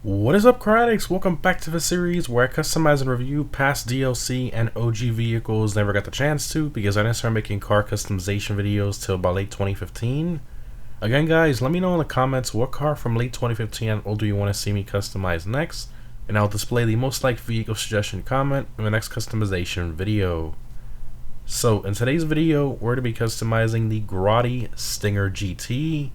What is up, Critics? Welcome back to the series where I customize and review past DLC and OG vehicles never got the chance to because I didn't start making car customization videos till about late 2015. Again, guys, let me know in the comments what car from late 2015 and older you want to see me customize next, and I'll display the most liked vehicle suggestion comment in the next customization video. So, in today's video, we're going to be customizing the Grotti Stinger GT.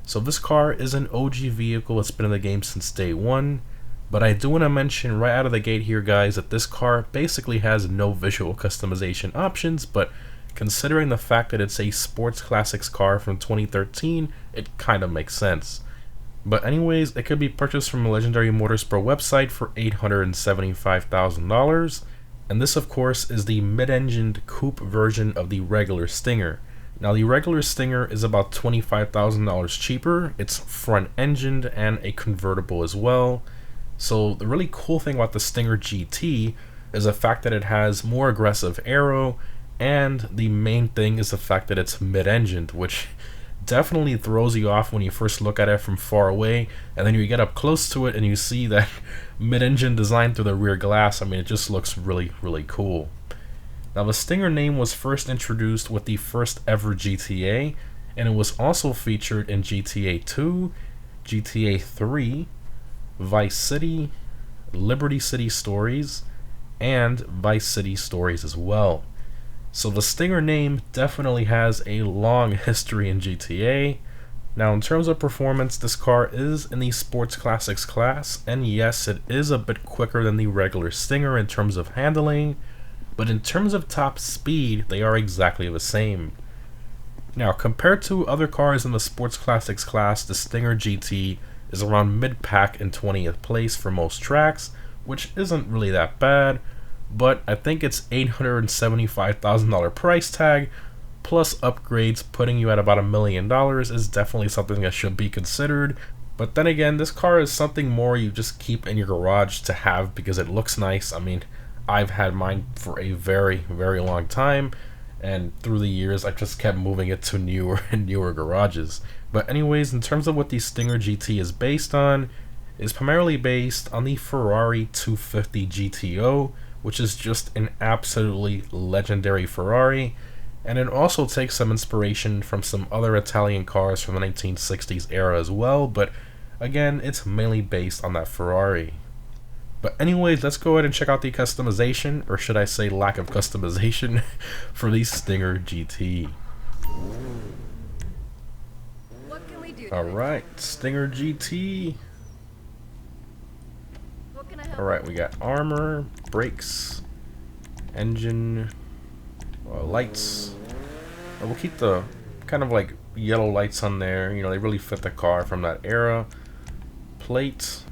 So this car is an OG vehicle. It's been in the game since day one, but I do want to mention right out of the gate here, guys, that this car basically has no visual customization options, but considering the fact that it's a sports classics car from 2013, it kind of makes sense. But anyways, it could be purchased from a Legendary Motorsport website for $875,000, and this of course is the mid-engined coupe version of the regular Stinger. Now, the regular Stinger is about $25,000 cheaper. It's front-engined and a convertible as well. So the really cool thing about the Stinger GT is the fact that it has more aggressive aero, and the main thing is the fact that it's mid-engined, which definitely throws you off when you first look at it from far away, and then you get up close to it and you see that mid-engine design through the rear glass. I mean, it just looks really, really cool. Now, the Stinger name was first introduced with the first ever GTA, and it was also featured in GTA 2, GTA 3, Vice City, Liberty City Stories, and Vice City Stories as well. So the Stinger name definitely has a long history in GTA. Now, in terms of performance, this car is in the Sports Classics class, and yes, it is a bit quicker than the regular Stinger in terms of handling, but in terms of top speed, they are exactly the same. Now, compared to other cars in the Sports Classics class, the Stinger GT is around mid-pack in 20th place for most tracks, which isn't really that bad, but I think its $875,000 price tag, plus upgrades putting you at about $1 million, is definitely something that should be considered. But then again, this car is something more you just keep in your garage to have because it looks nice. I mean, I've had mine for a very, very long time, and through the years I just kept moving it to newer and newer garages. But anyways, in terms of what the Stinger GT is based on, it's primarily based on the Ferrari 250 GTO, which is just an absolutely legendary Ferrari, and it also takes some inspiration from some other Italian cars from the 1960s era as well, but again, it's mainly based on that Ferrari. But anyways, let's go ahead and check out the customization, or should I say lack of customization, for the Stinger GT. What can we do? Alright, Stinger GT. What can I help? Alright, we got armor, brakes, engine, lights. We'll keep the kind of like yellow lights on there. You know, they really fit the car from that era. Plate.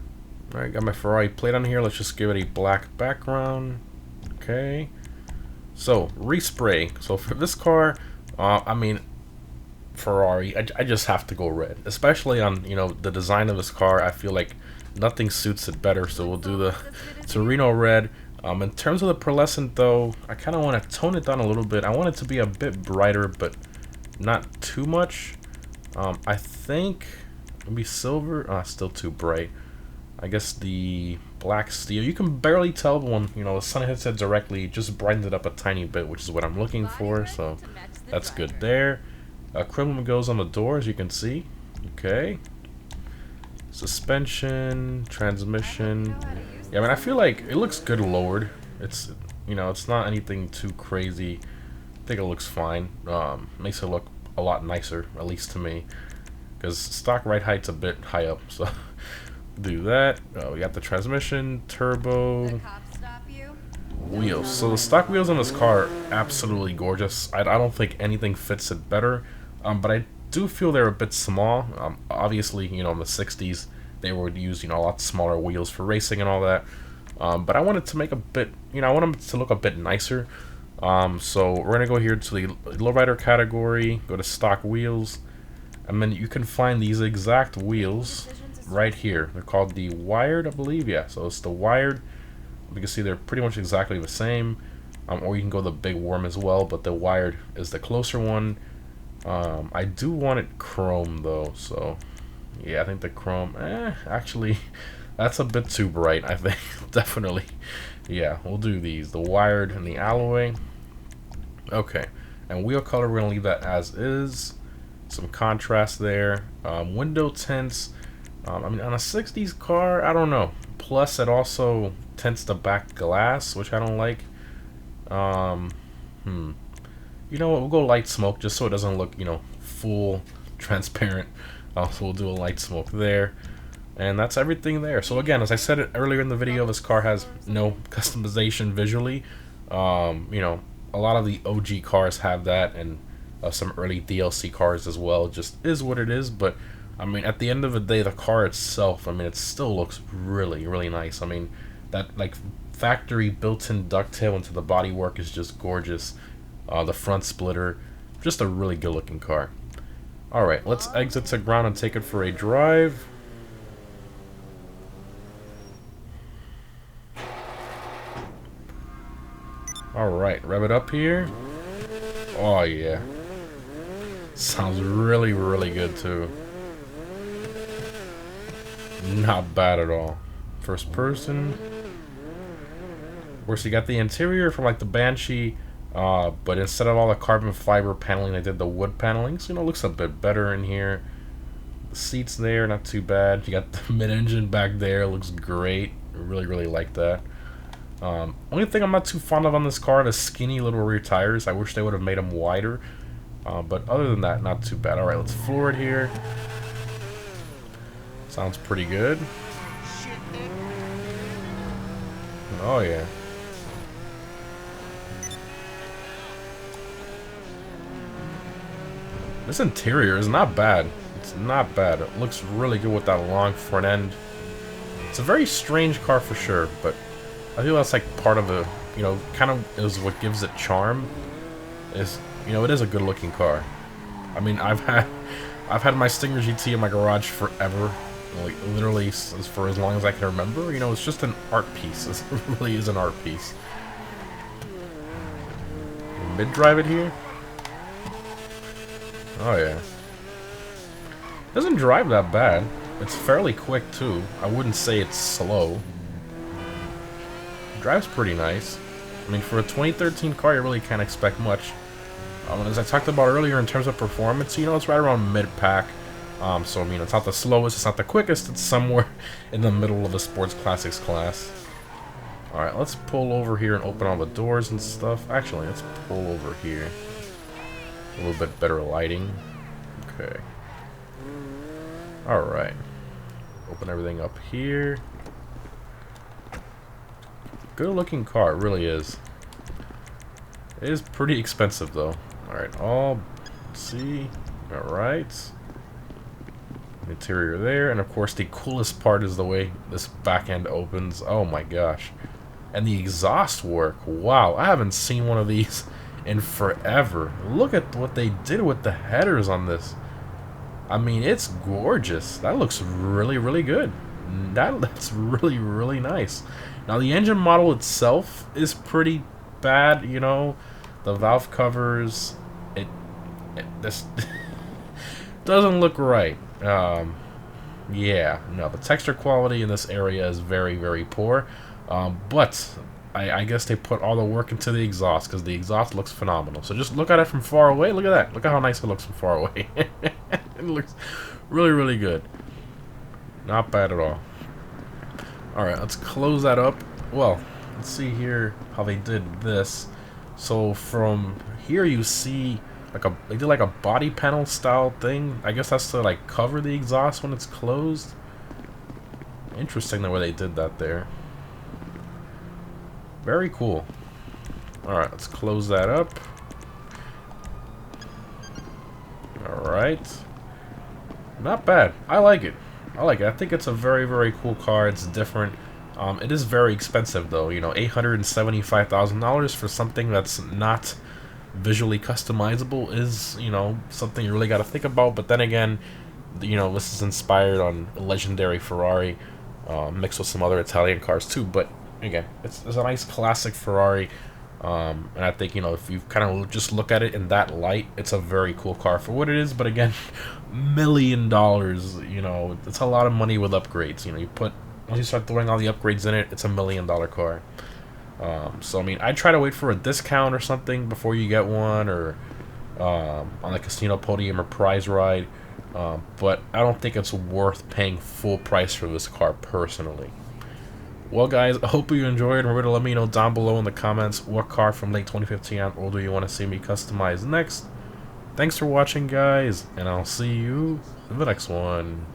Alright, got my Ferrari plate on here. Let's just give it a black background. Okay. So, respray. So for this car, I mean, Ferrari, I just have to go red. Especially on, you know, the design of this car. I feel like nothing suits it better. So we'll do the Torino red. In terms of the pearlescent though, I kind of want to tone it down a little bit. I want it to be a bit brighter, but not too much. I think maybe silver. Still too bright. I guess the black steel, you can barely tell when, you know, the sun hits it directly. Just brightens it up a tiny bit, which is what I'm looking for, so that's good there. Chromium goes on the door, as you can see. Okay. Suspension, transmission. Yeah, I mean, I feel like it looks good lowered. It's, you know, it's not anything too crazy. I think it looks fine. Makes it look a lot nicer, at least to me, because stock ride height's a bit high up, so do that. We got the transmission, turbo, wheels. So the stock wheels on this car are absolutely gorgeous. I don't think anything fits it better, but I do feel they're a bit small. Obviously, you know, in the 60s they would use, you know, a lot smaller wheels for racing and all that, but I wanted to make a bit, you know, I want them to look a bit nicer. So we're gonna go here to the lowrider category, go to stock wheels, and then you can find these exact wheels right here. They're called the wired, I believe. Yeah, so it's the wired. You can see they're pretty much exactly the same, or you can go the big worm as well, but the wired is the closer one. I do want it chrome though, so yeah, I think the chrome, actually That's a bit too bright, I think. Definitely. Yeah, we'll do these. The wired and the alloy. Okay. And wheel color, we're going to leave that as is. Some contrast there. Window tints. I mean, on a 60s car, I don't know. Plus, it also tints the back glass, which I don't like. You know what? We'll go light smoke just so it doesn't look, you know, full transparent. So we'll do a light smoke there. And that's everything there. So again, as I said it earlier in the video, this car has no customization visually. You know, a lot of the OG cars have that, and some early DLC cars as well. It just is what it is. But I mean, at the end of the day, the car itself, I mean, it still looks really, really nice. I mean, that like factory built-in ducktail into the bodywork is just gorgeous. The front splitter, just a really good-looking car. All right, let's exit to ground and take it for a drive. Alright, rev it up here. Oh yeah. Sounds really, really good too. Not bad at all. First person. Of course, you got the interior from like the Banshee, but instead of all the carbon fiber paneling, they did the wood paneling. So, you know, it looks a bit better in here. The seats there, not too bad. You got the mid-engine back there, looks great. Really, really like that. Only thing I'm not too fond of on this car, the skinny little rear tires. I wish they would have made them wider. But other than that, not too bad. Alright, let's floor it here. Sounds pretty good. Oh, yeah. This interior is not bad. It's not bad. It looks really good with that long front end. It's a very strange car for sure, but I feel that's like part of the, you know, kind of is what gives it charm. Is, you know, it is a good looking car. I mean, I've had my Stinger GT in my garage forever, like literally for as long as I can remember. You know, it's just an art piece. It really is an art piece. Mid drive it here. Oh yeah. Doesn't drive that bad. It's fairly quick too. I wouldn't say it's slow. Drives pretty nice. I mean, for a 2013 car, you really can't expect much. As I talked about earlier, in terms of performance, you know, it's right around mid-pack. So, I mean, it's not the slowest, it's not the quickest, it's somewhere in the middle of the sports classics class. Alright, let's pull over here and open all the doors and stuff. Actually, let's pull over here. A little bit better lighting. Okay. Alright. Open everything up here. Good looking car, it really is. It is pretty expensive though. Alright, let's see. Alright. Interior there, and of course the coolest part is the way this back end opens. Oh my gosh. And the exhaust work. Wow, I haven't seen one of these in forever. Look at what they did with the headers on this. I mean, it's gorgeous. That looks really, really good. That's really, really nice. Now, the engine model itself is pretty bad, you know. The valve covers, this doesn't look right. Yeah, no, the texture quality in this area is very, very poor. But I guess they put all the work into the exhaust, because the exhaust looks phenomenal. So just look at it from far away. Look at that. Look at how nice it looks from far away. It looks really, really good. Not bad at all. Alright, let's close that up. Well, let's see here how they did this. So from here you see they did like a body panel style thing. I guess that's to like cover the exhaust when it's closed. Interesting the way they did that there. Very cool. Alright, let's close that up. Alright. Not bad. I like it. I think it's a very, very cool car. It's different. It is very expensive though, you know, $875,000 for something that's not visually customizable is, you know, something you really got to think about. But then again, you know, this is inspired on a legendary Ferrari, mixed with some other Italian cars too. But again, it's a nice classic Ferrari. And I think, you know, if you kind of just look at it in that light, it's a very cool car for what it is. But again, $1 million, you know, it's a lot of money with upgrades. You know, you put once you start throwing all the upgrades in it, it's $1 million car. So I mean, I'd try to wait for a discount or something before you get one, or on the casino podium or prize ride. But I don't think it's worth paying full price for this car personally. Well, guys, I hope you enjoyed. Remember to let me know down below in the comments what car from late 2015 and older you want to see me customize next. Thanks for watching, guys, and I'll see you in the next one.